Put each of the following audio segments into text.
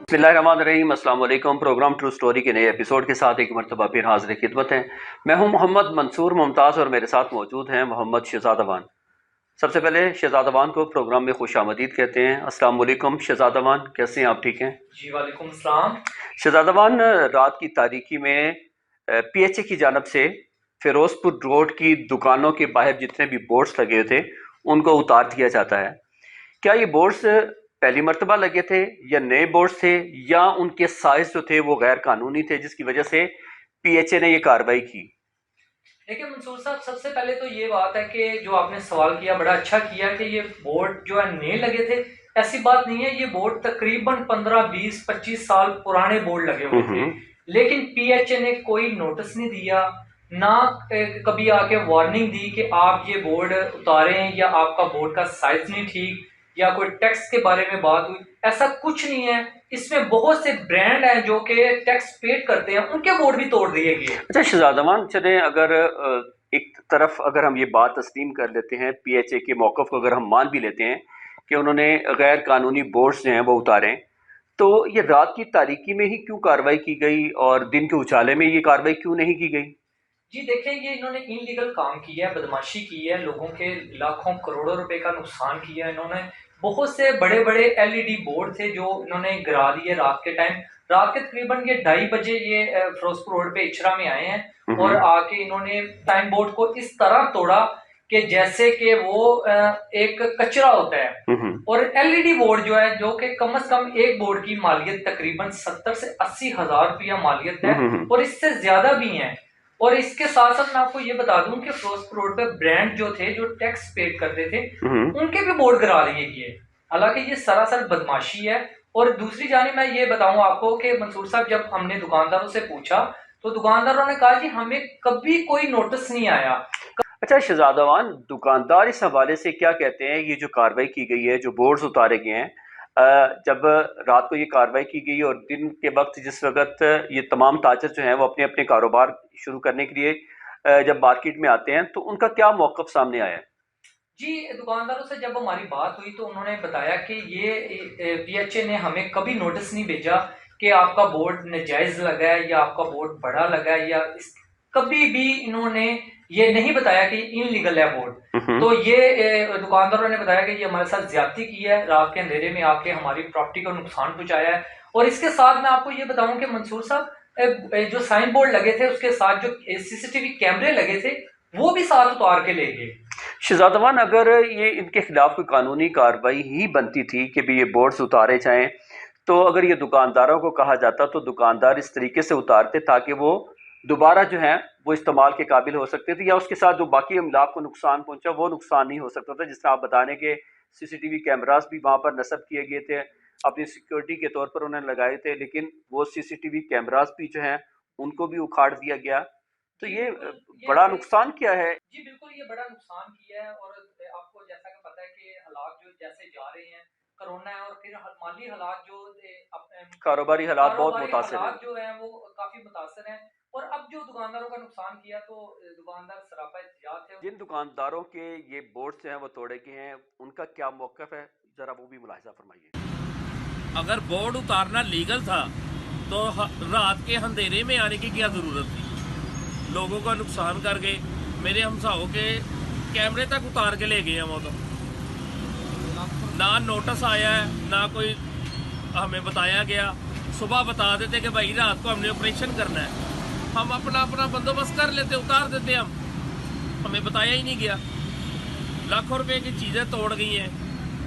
बिस्मिल्लाहिर्रहमानिर्रहीम। अस्सलाम वालेकुम। प्रोग्राम ट्रू स्टोरी के नए एपिसोड के साथ एक मरतबा फिर हाजिर खिदमत हैं। मैं हूं मोहम्मद मंसूर मुमताज़ और मेरे साथ मौजूद हैं मोहम्मद शहजाद अवान। सबसे पहले शहजाद अवान को प्रोग्राम में खुश आमदीद कहते हैं। अस्सलाम वालेकुम शहजाद अवान, कैसे हैं आप? ठीक हैं जी वालेकुम सलाम। शहजाद अवान, रात की तारीकी में PHA की जानब से फिरोजपुर रोड की दुकानों के बाहर जितने भी बोर्ड्स लगे हुए थे उनको उतार दिया जाता है। क्या ये बोर्ड्स पहली मर्तबा लगे थे या नए बोर्ड्स थे या उनके साइज जो थे वो गैर कानूनी थे जिसकी वजह से PHA ने ये कार्रवाई की? देखिए मंसूर साहब, सबसे पहले तो ये बात है कि जो आपने सवाल किया बड़ा अच्छा किया कि ये बोर्ड जो है नए लगे थे। ऐसी बात नहीं है, ये बोर्ड तकरीबन 15-20-25 साल पुराने बोर्ड लगे हुए थे, लेकिन PHA ने कोई नोटिस नहीं दिया, ना कभी आके वार्निंग दी कि आप ये बोर्ड उतारें या आपका बोर्ड का साइज नहीं ठीक या कोई टैक्स के बारे में बात हुई। ऐसा कुछ नहीं है। इसमें बहुत से ब्रांड हैं जो कि टैक्स पेड करते हैं, उनके बोर्ड भी तोड़ दिए गए। अच्छा शहजाद अमान, चले अगर एक तरफ अगर हम ये बात तस्लीम कर लेते हैं, PHA के मौक़िफ़ को अगर हम मान भी लेते हैं कि उन्होंने गैर कानूनी बोर्ड्स जो हैं वो उतारें, तो ये रात की तारीकी में ही क्यों कार्रवाई की गई और दिन के उजाले में ये कार्रवाई क्यों नहीं की गई? जी देखें, ये इन्होंने इनलीगल काम किया है, बदमाशी की है, लोगों के लाखों करोड़ों रुपए का नुकसान किया है इन्होंने। बहुत से बड़े बड़े LED बोर्ड थे जो इन्होंने गिरा दिए रात के टाइम। रात के तकरीबन ये 2:30 बजे ये फिरोजपुर रोड पे इचरा में आए हैं और आके इन्होंने साइन बोर्ड को इस तरह तोड़ा कि जैसे कि वो एक कचरा होता है। और LED बोर्ड जो है, जो कि कम से कम एक बोर्ड की मालियत तकरीबन 70 से 80 हजार रुपया मालियत है और इससे ज्यादा भी है। और इसके साथ साथ मैं आपको ये बता दूं कि फिरोजपुर रोड पे ब्रांड जो थे, जो टैक्स पेड करते थे, उनके भी बोर्ड गिरा दिए गए। हालांकि ये सरासर बदमाशी है। और दूसरी जानी मैं ये बताऊं आपको कि मंसूर साहब, जब हमने दुकानदारों से पूछा तो दुकानदारों ने कहा कि हमें कभी कोई नोटिस नहीं आया। अच्छा शहजाद अवान, दुकानदार इस हवाले से क्या कहते हैं? ये जो कार्रवाई की गई है, जो बोर्ड्स उतारे गए हैं, जब रात को ये कार्रवाई की गई और दिन के वक्त जिस वक्त ये तमाम ताजर जो हैं वो अपने अपने कारोबार शुरू करने के लिए जब मार्केट में आते हैं तो उनका क्या मौक़िफ़ सामने आया है? जी, दुकानदारों से जब हमारी बात हुई तो उन्होंने बताया कि ये PHA ने हमें कभी नोटिस नहीं भेजा कि आपका बोर्ड नाजायज लगा है या आपका बोर्ड बड़ा लगा है, या कभी भी इन्होंने ये नहीं बताया कि इनलीगल है बोर्ड। तो ये दुकानदारों ने बताया कि ये हमारे साथ ज्यादती की है, रात के अंधेरे में आके हमारी प्रॉपर्टी को नुकसान पहुंचाया है। और इसके साथ मैं आपको ये बताऊं कि मंसूर साहब, जो साइन बोर्ड लगे थे उसके साथ जो CCTV कैमरे लगे थे वो भी साथ उतार के ले गए। शहजाद अमान, अगर ये इनके खिलाफ कोई कानूनी कार्रवाई ही बनती थी कि भी ये बोर्ड्स उतारे जाएं, तो अगर ये दुकानदारों को कहा जाता तो दुकानदार इस तरीके से उतारते ताकि वो दोबारा जो है वो इस्तेमाल के काबिल हो सकते थे, या उसके साथ जो बाकी अमलाक को नुकसान पहुंचा वो नुकसान नहीं हो सकता था। जिस तरह आप बताने के CCTV कैमरास भी वहां पर नस्ब किए गए थे, अपनी सिक्योरिटी के तौर पर उन्होंने लगाए थे, लेकिन वो CCTV कैमरास भी जो हैं उनको भी उखाड़ दिया गया। तो ये बड़ा नुकसान क्या है? जी बिल्कुल, ये बड़ा नुकसान किया है। और आपको जैसा कि पता है कि हालात जो जैसे जा रहे हैं, कोरोना है, और फिर माली हालात जो कारोबारी हालात बहुत कारोबारी मुतासिर हैं। हालात जो है वो काफी मुतासर हैं। और अब जो दुकानदारों का नुकसान किया तो दुकानदार सरापा एहतियात है। जिन दुकानदारों के ये बोर्ड जो हैं वो तोड़े गए हैं, उनका क्या मौक़िफ़ है, जरा वो भी मुलाहिज़ा फरमाइए। अगर बोर्ड उतारना लीगल था तो रात के अंधेरे में आने की क्या ज़रूरत थी? लोगों का नुकसान कर गए, मेरे हमसाओं के कैमरे तक उतार के ले गए हैं वो। तो ना नोटिस आया है, ना कोई हमें बताया गया। सुबह बता देते कि भाई रात को हमने ऑपरेशन करना है, हम अपना अपना बंदोबस्त कर लेते, उतार देते। हमें बताया ही नहीं गया। लाखों रुपए की चीज़ें तोड़ गई हैं,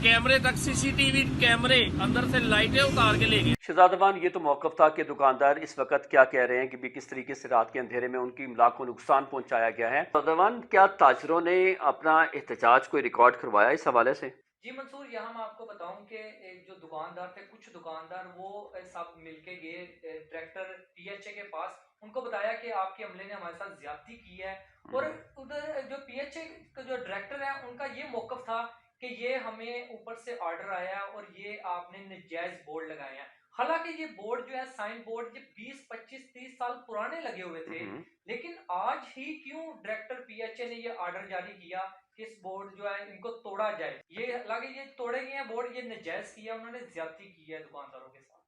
कैमरे तक, CCTV कैमरे, अंदर से लाइटें उतार के ले गए। शहजाद अमान, ये तो मौक़िफ़ था कि दुकानदार इस वक्त क्या कह रहे हैं कि भी किस तरीके से रात के अंधेरे में उनकी इमलाक को नुकसान पहुंचाया गया है। शहजाद अमान, क्या ताजरों ने अपना एहतजाज कोई रिकॉर्ड करवाया इस हवाले से? जी मंसूर, यहाँ मैं आपको बताऊं कि जो दुकानदार थे, कुछ दुकानदार वो सब मिलके गए ट्रैक्टर PHA के पास, उनको बताया कि आपके अमले ने हमारे साथ ज्यादती की है। और उधर जो PHA का जो डायरेक्टर है, उनका ये मौकफ था कि ये हमें ऊपर से ऑर्डर आया है और ये आपने नजायज बोर्ड लगाए हैं। हालांकि ये बोर्ड जो है, साइन बोर्ड, ये 20-25-30 साल पुराने लगे हुए थे, लेकिन आज ही क्यों डायरेक्टर PHA ने ये ऑर्डर जारी किया कि इस बोर्ड जो है इनको तोड़ा जाए? ये हालांकि ये तोड़े गए हैं बोर्ड, ये नजायज किया, उन्होंने ज्यादती की है दुकानदारों के साथ।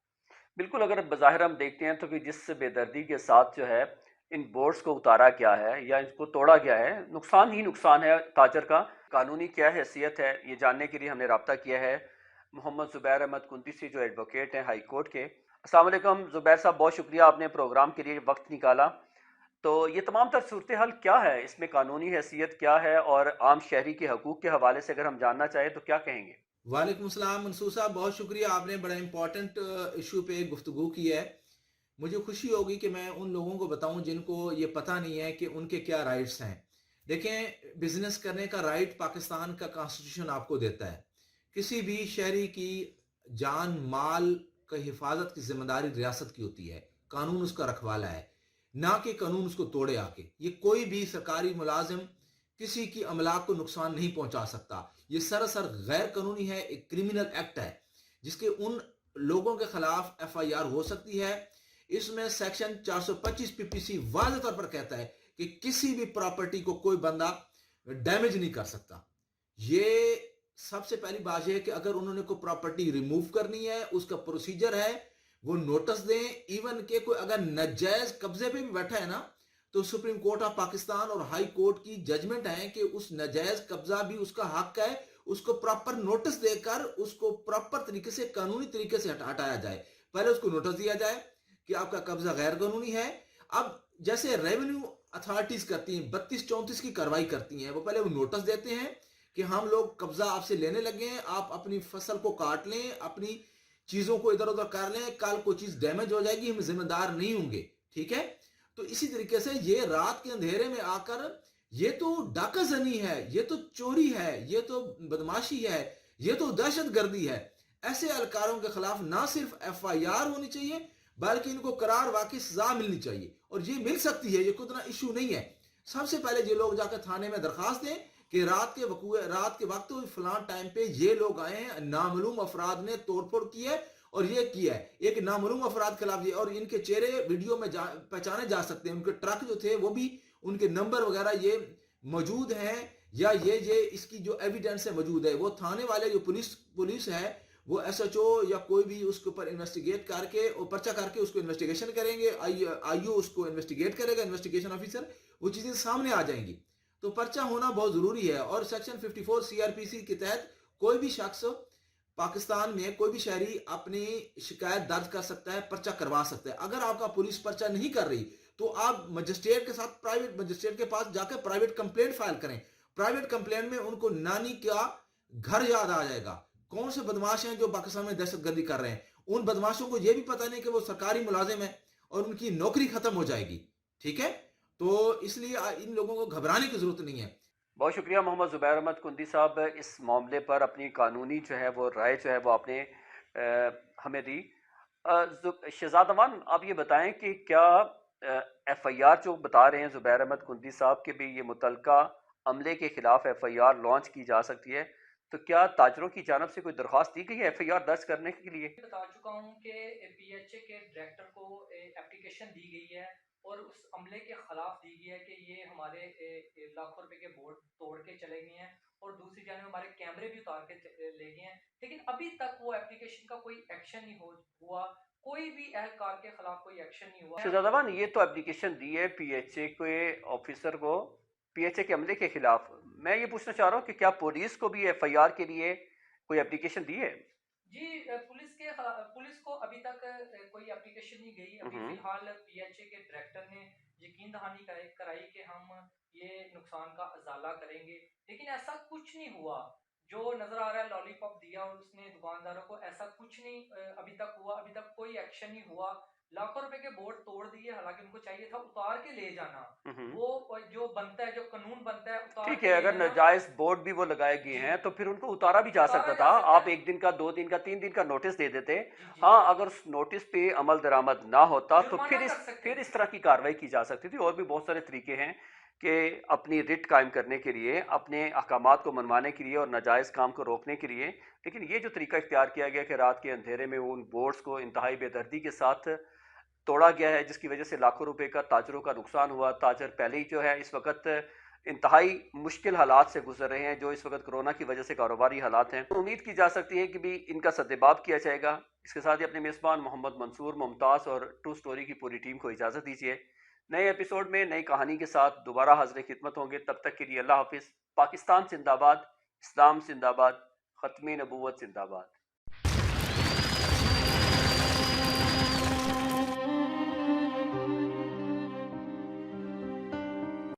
बिल्कुल, अगर बज़ाहिर हम देखते हैं तो कि जिस बेदर्दी के साथ जो है इन बोर्ड्स को उतारा गया है या इनको तोड़ा गया है, नुकसान ही नुकसान है ताजर का। कानूनी क्या हैसियत है ये जानने के लिए हमने रब्ता किया है मोहम्मद ज़ुबैर अहमद कुंती से, जो एडवोकेट हैं हाई कोर्ट के। अस्सलाम वालेकुम ज़ुबैर साहब, बहुत शुक्रिया आपने प्रोग्राम के लिए वक्त निकाला। तो ये तमाम तर सूरत हाल क्या है, इसमें कानूनी हैसियत क्या है, और आम शहरी के हकूक़ के हवाले से अगर हम जानना चाहें तो क्या कहेंगे? वालेकुम सलाम मंसूर साहब, बहुत शुक्रिया, आपने बड़ा इंपॉर्टेंट इशू पे गुफ्तगू की है। मुझे खुशी होगी कि मैं उन लोगों को बताऊं जिनको ये पता नहीं है कि उनके क्या राइट्स हैं। देखें, बिजनेस करने का राइट पाकिस्तान का कॉन्स्टिट्यूशन आपको देता है। किसी भी शहरी की जान माल की हिफाजत की जिम्मेदारी रियासत की होती है, कानून उसका रखवाला है, ना कि कानून उसको तोड़े आके। ये कोई भी सरकारी मुलाजिम किसी की अमलाक को नुकसान नहीं पहुंचा सकता। ये सरासर गैर कानूनी है, एक क्रिमिनल एक्ट है जिसके उन लोगों के खिलाफ एफआईआर हो सकती है। इसमें सेक्शन 425 पीपीसी वाज़ेह तौर पर कहता है कि किसी भी प्रॉपर्टी को कोई बंदा डैमेज नहीं कर सकता। ये सबसे पहली बात यह है कि अगर उन्होंने कोई प्रॉपर्टी रिमूव करनी है, उसका प्रोसीजर है, वो नोटिस दें। इवन के कोई अगर नजायज कब्जे पे भी बैठा है ना, तो सुप्रीम कोर्ट ऑफ पाकिस्तान और हाई कोर्ट की जजमेंट है कि उस नजायज कब्जा भी उसका हक है, उसको प्रॉपर नोटिस देकर उसको प्रॉपर तरीके से कानूनी तरीके से हटाया जाए। पहले उसको नोटिस दिया जाए कि आपका कब्जा गैर कानूनी है। अब जैसे रेवेन्यू अथॉरिटीज करती हैं, 32-34 की कार्रवाई करती हैं, वो पहले वो नोटिस देते हैं कि हम लोग कब्जा आपसे लेने लगे हैं, आप अपनी फसल को काट लें, अपनी चीजों को इधर उधर कर लें, कल कोई चीज डैमेज हो जाएगी, हम जिम्मेदार नहीं होंगे। ठीक है, तो इसी तरीके से ये रात के अंधेरे में आकर ये तो डाकाजनी है, ये तो चोरी है, ये तो बदमाशी है, ये तो दहशतगर्दी है। ऐसे अलकारों के खिलाफ ना सिर्फ एफआईआर होनी चाहिए बल्कि इनको करार वाकई सजा मिलनी चाहिए, और ये मिल सकती है, ये कोई इतना इशू नहीं है। सबसे पहले ये लोग जाकर थाने में दरखास्त दें कि रात के वक्त फलां टाइम पे ये लोग आए हैं, नामालूम अफराद ने तोड़फोड़ की है और ये किया है। एक नामालूम अफराद के खिलाफ, और इनके चेहरे वीडियो में पहचाने जा सकते हैं, उनके ट्रक जो थे वो भी, उनके नंबर वगैरह ये मौजूद हैं, या ये इसकी जो एविडेंस है मौजूद है। वो थाने वाले जो पुलिस है, वो एसएचओ या कोई भी उसके ऊपर इन्वेस्टिगेट करके और पर्चा करके उसको इन्वेस्टिगेशन करेंगे। आईओ उसको इन्वेस्टिगेट करेगा, इन्वेस्टिगेशन ऑफिसर, वो चीजें सामने आ जाएंगी। तो पर्चा होना बहुत जरूरी है। और सेक्शन 54 सीआरपीसी के तहत कोई भी शख्स पाकिस्तान में, कोई भी शहरी अपनी शिकायत दर्ज कर सकता है, पर्चा करवा सकता है। अगर आपका पुलिस पर्चा नहीं कर रही तो आप मजिस्ट्रेट के साथ, प्राइवेट मजिस्ट्रेट के पास जाकर प्राइवेट कंप्लेंट फाइल करें। प्राइवेट कंप्लेंट में उनको नानी का घर याद आ जाएगा, कौन से बदमाश हैं जो पाकिस्तान में दहशतगर्दी कर रहे हैं। उन बदमाशों को यह भी पता नहीं कि वो सरकारी मुलाजिम है और उनकी नौकरी खत्म हो जाएगी। ठीक है, तो इसलिए इन लोगों को घबराने की जरूरत नहीं है। बहुत शुक्रिया मोहम्मद ज़ुबैर अहमद कुंदी साहब, इस मामले पर अपनी कानूनी जो है वो राय जो है वो आपने हमें दी। शहजाद अमान, आप ये बताएं कि क्या एफआईआर जो बता रहे हैं ज़ुबैर अहमद कुंदी साहब के भी, ये मुतलका अमले के खिलाफ एफआईआर लॉन्च की जा सकती है, तो क्या ताजरों की जानब से कोई दरख्वास्त दी गई है एफआईआर दर्ज करने के लिए? बता चुका हूँ कि पीएचए के डायरेक्टर को एप्लीकेशन दी गई है और उस अमले के खिलाफ दी गई है कि ये हमारे लाखों रुपए के बोर्ड तोड़ के चले गए हैं और दूसरी जानब हमारे कैमरे भी उतार के ले गए हैं। लेकिन अभी तक वो एप्लीकेशन का कोई एक्शन नहीं हुआ, कोई भी एहलकार के खिलाफ कोई एक्शन नहीं हुआ। शहजाद, ये तो एप्लीकेशन दी है पीएचए के ऑफिसर को, पीएचए के अमले के खिलाफ। मैं ये पूछना चाह रहा हूँ कि क्या पुलिस को भी एफआईआर के लिए कोई एप्लीकेशन दी है? जी, पुलिस को अभी तक कोई एप्लीकेशन नहीं गई। अभी फिलहाल पीएचए के डायरेक्टर ने यकीन दहानी कराई कि हम ये नुकसान का अजाला करेंगे, लेकिन ऐसा कुछ नहीं हुआ। जो नजर आ रहा है लॉलीपॉप दिया और उसने दुकानदारों को, ऐसा कुछ नहीं अभी तक हुआ। अभी तक कोई एक्शन नहीं हुआ। लाखों रुपए के बोर्ड तोड़ दिए, हालांकि उनको चाहिए था उतार के ले जाना। वो जो बनता है, जो कानून बनता है, उतार ठीक है, अगर नाजायज बोर्ड भी वो लगाए गए हैं तो फिर उनको उतारा भी जा सकता था। आप 1 दिन का, 2 दिन का, 3 दिन का नोटिस दे देते। हाँ, अगर उस नोटिस पे अमल दरामद ना होता तो फिर इस तरह की कार्रवाई की जा सकती थी। और भी बहुत सारे तरीके हैं कि अपनी रिट कायम करने के लिए, अपने अहकामात को मनवाने के लिए और नाजायज़ काम को रोकने के लिए। लेकिन ये जो तरीका इख्तियार किया गया कि रात के अंधेरे में उन बोर्ड्स को इंतहाई बेदर्दी के साथ तोड़ा गया है, जिसकी वजह से लाखों रुपए का ताजरों का नुकसान हुआ। ताजर पहले ही जो है इस वक्त इंतहाई मुश्किल हालात से गुजर रहे हैं, जो इस वक्त कोरोना की वजह से कारोबारी हालात हैं। तो उम्मीद की जा सकती है कि भी इनका सद्देबाब किया जाएगा। اس کے ساتھ ہی اپنے میزبان محمد منصور، ممتاز اور ٹرو سٹوری کی پوری ٹیم کو اجازت دیجیے. نئے ایپیسوڈ میں نئی کہانی کے ساتھ دوبارہ حاضر خدمت ہوں گے. تب تک کے لیے اللہ حافظ. پاکستان زندہ باد، اسلام زندہ باد، ختم نبوت زندہ باد.